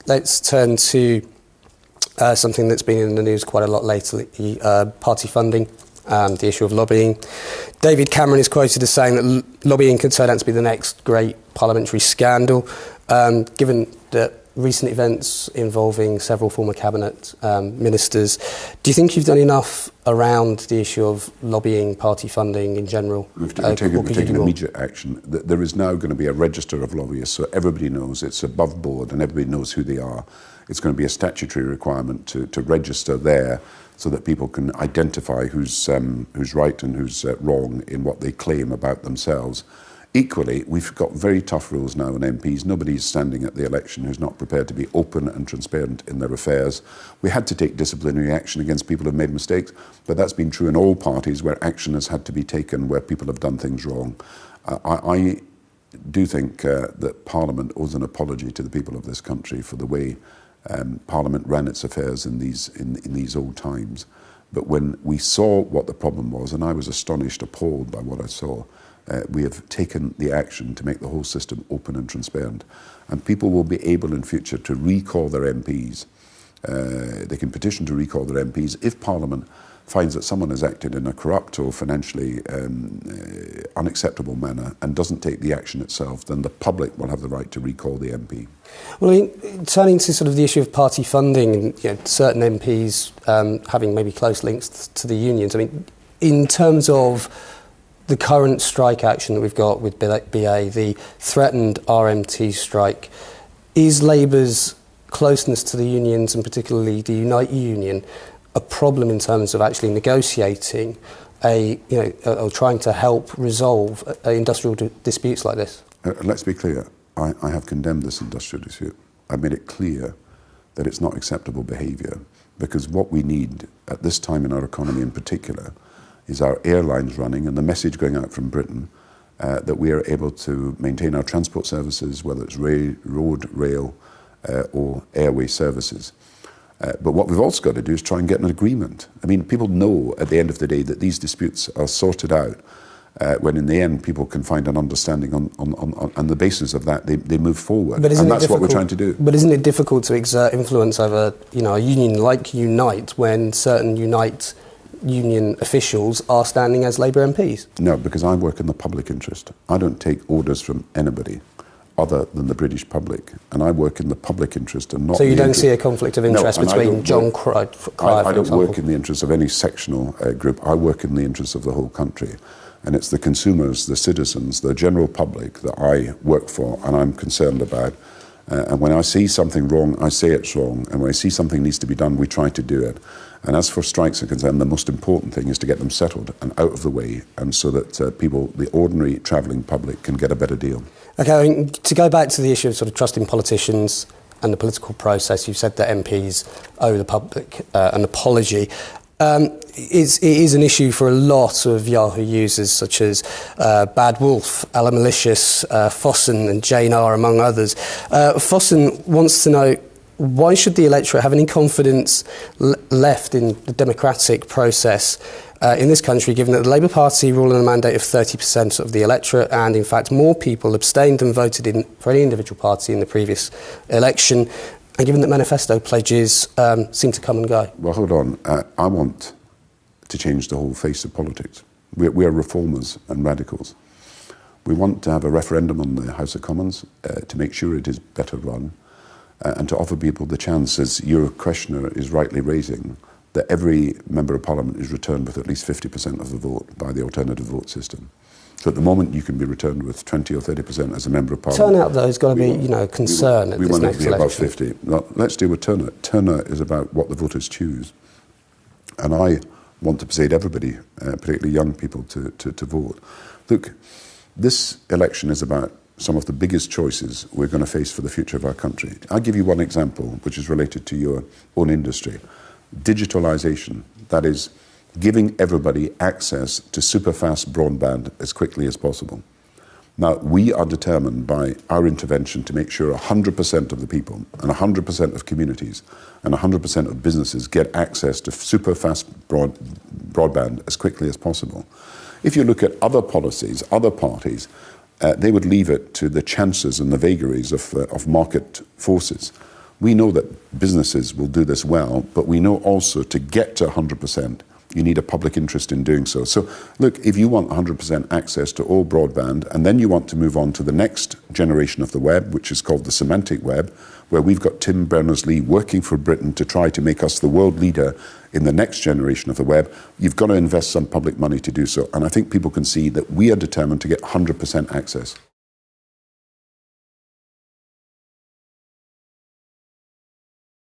let's turn to something that's been in the news quite a lot lately, party funding and the issue of lobbying. David Cameron is quoted as saying that lobbying could turn out to be the next great parliamentary scandal. Given that recent events involving several former cabinet ministers, do you think you've done enough around the issue of lobbying, party funding in general? We've taken immediate action. There is now going to be a register of lobbyists, so everybody knows it's above board and everybody knows who they are. It's going to be a statutory requirement to register there so that people can identify who's right and who's wrong in what they claim about themselves. Equally, we've got very tough rules now on MPs. Nobody's standing at the election who's not prepared to be open and transparent in their affairs. We had to take disciplinary action against people who have made mistakes, but that's been true in all parties where action has had to be taken where people have done things wrong. I do think that Parliament owes an apology to the people of this country for the way Parliament ran its affairs in these old times. But when we saw what the problem was, and I was astonished, appalled by what I saw, we have taken the action to make the whole system open and transparent. And people will be able in future to recall their MPs. They can petition to recall their MPs if Parliament finds that someone has acted in a corrupt or financially unacceptable manner and doesn't take the action itself, then the public will have the right to recall the MP. Well, I mean, turning to sort of the issue of party funding and certain MPs having maybe close links to the unions, I mean, in terms of the current strike action that we've got with BA, the threatened RMT strike, is Labour's closeness to the unions, and particularly the Unite Union, a problem in terms of actually negotiating or trying to help resolve industrial disputes like this? Let's be clear. I have condemned this industrial dispute. I've made it clear that it's not acceptable behaviour, because what we need at this time in our economy in particular is our airlines running and the message going out from Britain that we are able to maintain our transport services, whether it's road, rail or airway services. But what we've also got to do is try and get an agreement. I mean, people know at the end of the day that these disputes are sorted out when in the end people can find an understanding on the basis of that they move forward. And that's what we're trying to do. But isn't it difficult to exert influence over a union like Unite when certain Unite union officials are standing as Labour MPs? No, because I work in the public interest. I don't take orders from anybody other than the British public, and I work in the public interest and not. So you don't see a conflict of interest between John Cryer, I don't work in the interest of any sectional group. I work in the interest of the whole country, and it's the consumers, the citizens, the general public that I work for and I'm concerned about. And when I see something wrong, I say it's wrong, and when I see something needs to be done, we try to do it. And as for strikes are concerned, the most important thing is to get them settled and out of the way, and so that people, the ordinary travelling public, can get a better deal. Okay, I mean, to go back to the issue of sort of trusting politicians and the political process, you've said that MPs owe the public an apology. It is an issue for a lot of Yahoo users, such as Bad Wolf, Ella Malicious, Fossen and Jane R, among others. Fossen wants to know, why should the electorate have any confidence left in the democratic process in this country, given that the Labour Party rule on a mandate of 30% of the electorate, and in fact more people abstained than voted in for any individual party in the previous election, and given that manifesto pledges seem to come and go? Well, hold on. I want to change the whole face of politics. We are reformers and radicals. We want to have a referendum on the House of Commons to make sure it is better run, and to offer people the chance, as your questioner is rightly raising, that every member of Parliament is returned with at least 50% of the vote by the alternative vote system. So at the moment you can be returned with 20 or 30% as a member of Parliament. Turnout, though, has got to be, a concern at this next election. We want it to be above 50. Now, let's deal with turnout. Turnout is about what the voters choose. And I want to persuade everybody, particularly young people, to vote. Look, this election is about some of the biggest choices we're going to face for the future of our country. I'll give you one example, which is related to your own industry. Digitalisation, that is, giving everybody access to super-fast broadband as quickly as possible. Now, we are determined by our intervention to make sure 100% of the people and 100% of communities and 100% of businesses get access to super-fast broadband as quickly as possible. If you look at other policies, other parties, they would leave it to the chances and the vagaries of market forces. We know that businesses will do this well, but we know also to get to 100%, you need a public interest in doing so. So look, if you want 100% access to all broadband, and then you want to move on to the next generation of the web, which is called the semantic web, where we've got Tim Berners-Lee working for Britain to try to make us the world leader in the next generation of the web, you've got to invest some public money to do so. And I think people can see that we are determined to get 100% access.